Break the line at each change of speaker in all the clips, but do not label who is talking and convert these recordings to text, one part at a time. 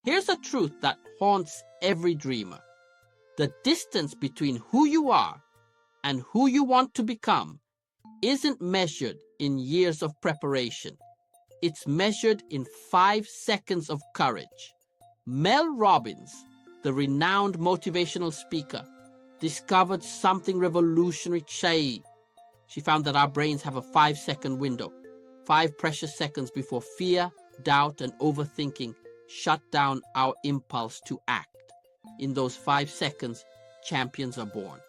Here's a truth that haunts every dreamer. The distance between who you are and who you want to become isn't measured in years of preparation. It's measured in 5 seconds of courage. Mel Robbins, the renowned motivational speaker, discovered something revolutionary. She found that our brains have a 5-second window, 5 precious seconds before fear, doubt, and overthinking shut down our impulse to act. In those 5 seconds, champions are born.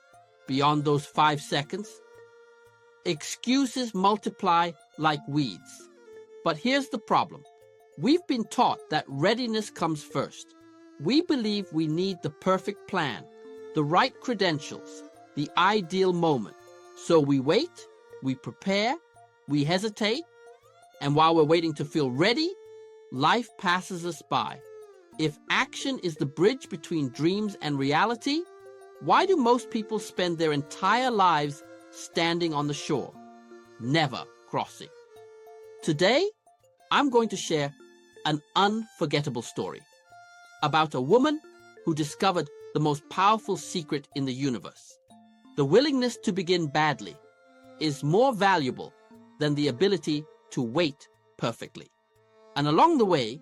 Beyond those 5 seconds, excuses multiply like weeds. But here's the problem. We've been taught that readiness comes first. We believe we need the perfect plan, the right credentials, the ideal moment. So we wait, we prepare, we hesitate, and while we're waiting to feel ready, life passes us by. If action is the bridge between dreams and reality, why do most people spend their entire lives standing on the shore, never crossing? Today, I'm going to share an unforgettable story about a woman who discovered the most powerful secret in the universe. The willingness to begin badly is more valuable than the ability to wait perfectly. And along the way,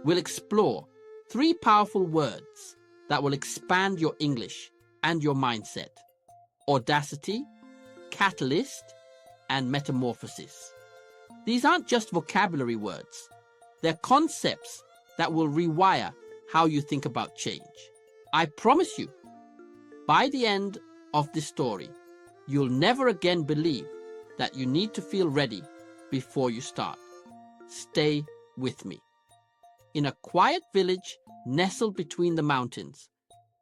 we'll explore 3 powerful words that will expand your English and your mindset: audacity, catalyst, and metamorphosis. These aren't just vocabulary words. They're concepts that will rewire how you think about change. I promise you, by the end of this story, you'll never again believe that you need to feel ready before you start. Stay with me. In a quiet village nestled between the mountains,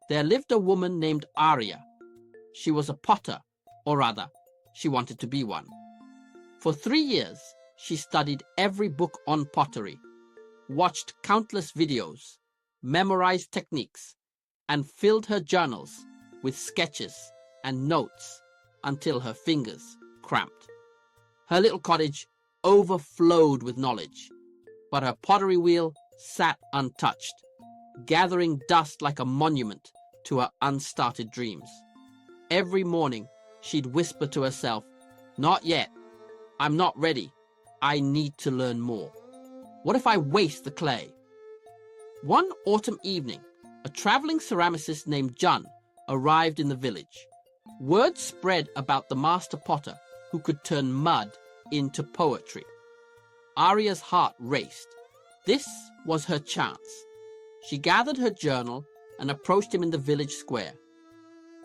there lived a woman named Arya. She was a potter, or rather, she wanted to be one. For 3 years, she studied every book on pottery, watched countless videos, memorized techniques, and filled her journals with sketches and notes until her fingers cramped. Her little cottage overflowed with knowledge, but her pottery wheel sat untouched, gathering dust like a monument to her unstarted dreams. Every morning, she'd whisper to herself, "Not yet. I'm not ready. I need to learn more. What if I waste the clay?" One autumn evening, a traveling ceramicist named John arrived in the village. Word spread about the master potter who could turn mud into poetry. Arya's heart raced. This was her chance. She gathered her journal and approached him in the village square.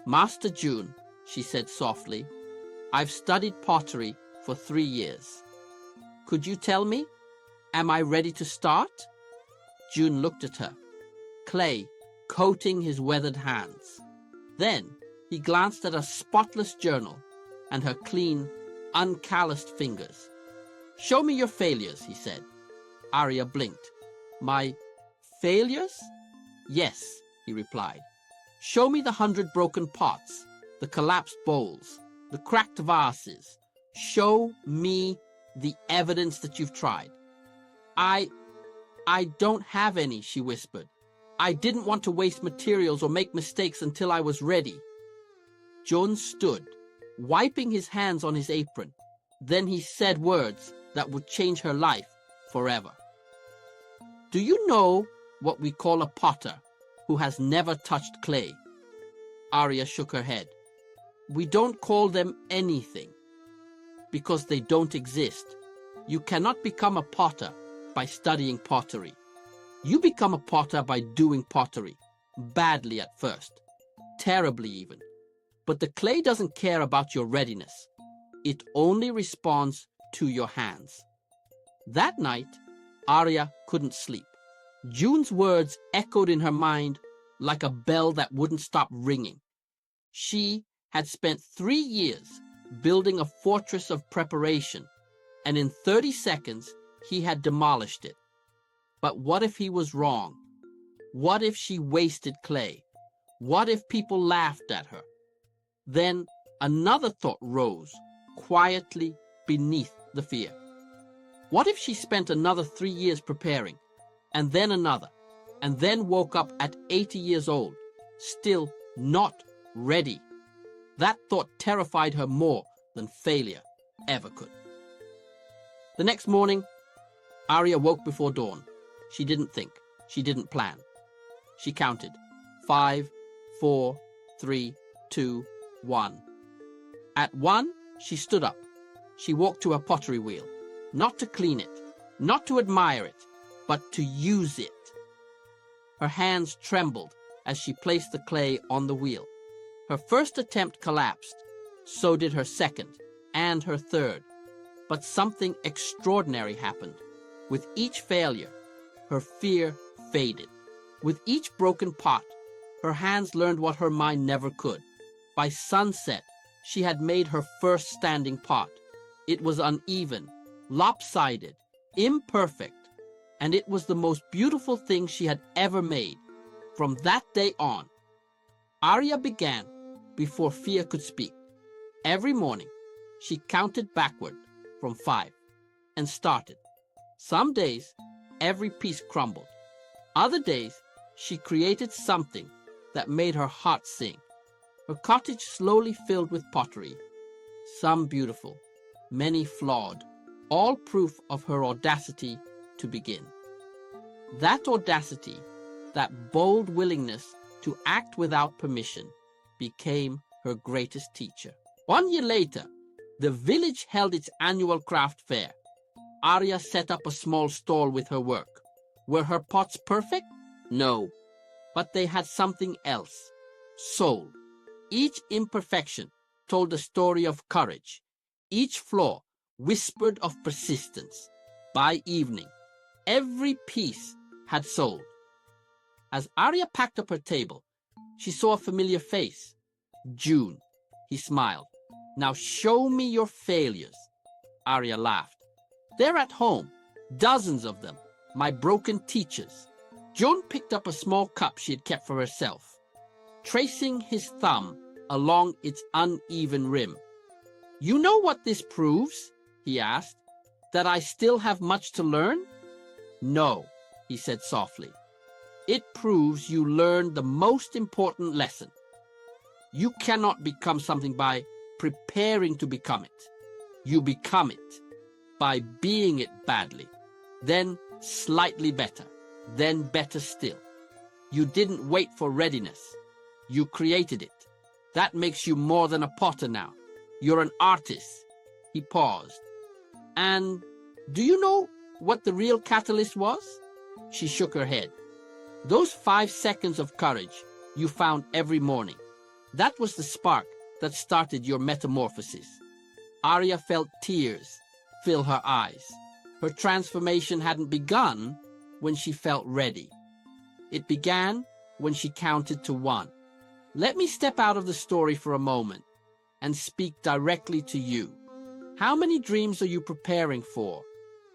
"Master June," she said softly, "I've studied pottery for 3 years. Could you tell me, am I ready to start?" June looked at her, clay coating his weathered hands. Then he glanced at her spotless journal and her clean, uncalloused fingers. "Show me your failures," he said. Arya blinked. "My failures?" "Yes," he replied. "Show me the 100 broken pots, the collapsed bowls, the cracked vases. Show me the evidence that you've tried." I don't have any," she whispered. "I didn't want to waste materials or make mistakes until I was ready." John stood, wiping his hands on his apron. Then he said words that would change her life forever. "Do you know what we call a potter who has never touched clay?" Arya shook her head. "We don't call them anything because they don't exist. You cannot become a potter by studying pottery. You become a potter by doing pottery, badly at first, terribly even. But the clay doesn't care about your readiness. It only responds to your hands." That night, Arya couldn't sleep. June's words echoed in her mind like a bell that wouldn't stop ringing. She had spent 3 years building a fortress of preparation, and in 30 seconds, he had demolished it. But what if he was wrong? What if she wasted clay? What if people laughed at her? Then another thought rose, quietly beneath the fear. What if she spent another 3 years preparing, and then another, and then woke up at 80 years old, still not ready. That thought terrified her more than failure ever could. The next morning, Arya woke before dawn. She didn't think. She didn't plan. She counted. 5, 4, 3, 2, 1. At 1, she stood up. She walked to her pottery wheel, not to clean it, not to admire it, but to use it. Her hands trembled as she placed the clay on the wheel. Her first attempt collapsed, so did her second and her third. But something extraordinary happened. With each failure, her fear faded. With each broken pot, her hands learned what her mind never could. By sunset, she had made her first standing pot. It was uneven, lopsided, imperfect, and it was the most beautiful thing she had ever made. From that day on, Arya began before fear could speak. Every morning, she counted backward from 5 and started. Some days, every piece crumbled. Other days, she created something that made her heart sing. Her cottage slowly filled with pottery, some beautiful, many flawed, all proof of her audacity to begin. That audacity, that bold willingness to act without permission, became her greatest teacher. 1 year later, the village held its annual craft fair. Arya set up a small stall with her work. Were her pots perfect? No. But they had something else. Soul. Each imperfection told a story of courage. Each flaw whispered of persistence. By evening, every piece had soul. As Arya packed up her table, she saw a familiar face. June. He smiled. Now show me your failures. Arya laughed. They're at home, dozens of them, my broken teachers. June picked up a small cup she had kept for herself, tracing his thumb along its uneven rim. You know what this proves? He asked. That I still have much to learn? No, he said softly. It proves you learned the most important lesson. You cannot become something by preparing to become it. You become it by being it badly, then slightly better, then better still. You didn't wait for readiness. You created it. That makes you more than a potter now. You're an artist. He paused. And do you know what the real catalyst was? She shook her head. Those 5 seconds of courage you found every morning. That was the spark that started your metamorphosis. Arya felt tears fill her eyes. Her transformation hadn't begun when she felt ready. It began when she counted to 1. Let me step out of the story for a moment and speak directly to you. How many dreams are you preparing for?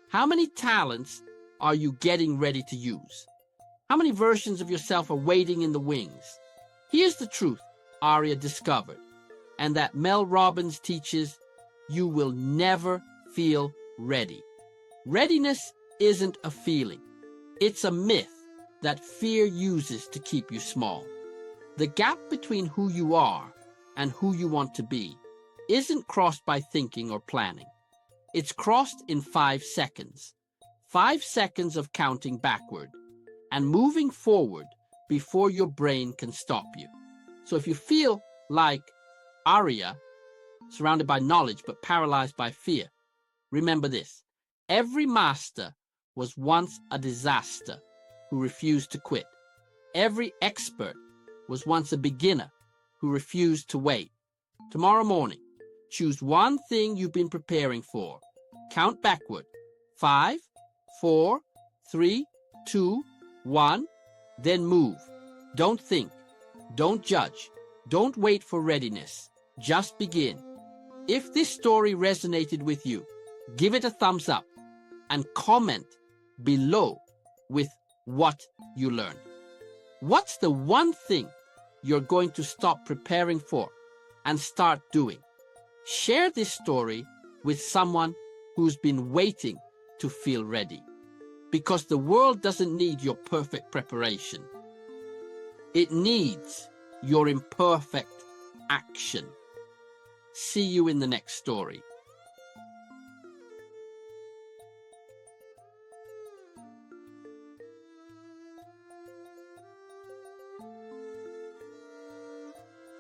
How many talents are you getting ready to use? How many versions of yourself are waiting in the wings? Here's the truth Arya discovered, and that Mel Robbins teaches: you will never feel ready. Readiness isn't a feeling. It's a myth that fear uses to keep you small. The gap between who you are and who you want to be isn't crossed by thinking or planning. It's crossed in 5 seconds. 5 seconds of counting backward and moving forward before your brain can stop you. So if you feel like Arya, surrounded by knowledge but paralyzed by fear, remember this: every master was once a disaster who refused to quit. Every expert was once a beginner who refused to wait. Tomorrow morning, choose one thing you've been preparing for. Count backward. 5, 4, 3, 2, 1. Then move. Don't think. Don't judge. Don't wait for readiness. Just begin. If this story resonated with you, give it a thumbs up and comment below with what you learned. What's the one thing you're going to stop preparing for and start doing? Share this story with someone who's been waiting to feel ready. because the world doesn't need your perfect preparation. It needs your imperfect action. See you in the next story.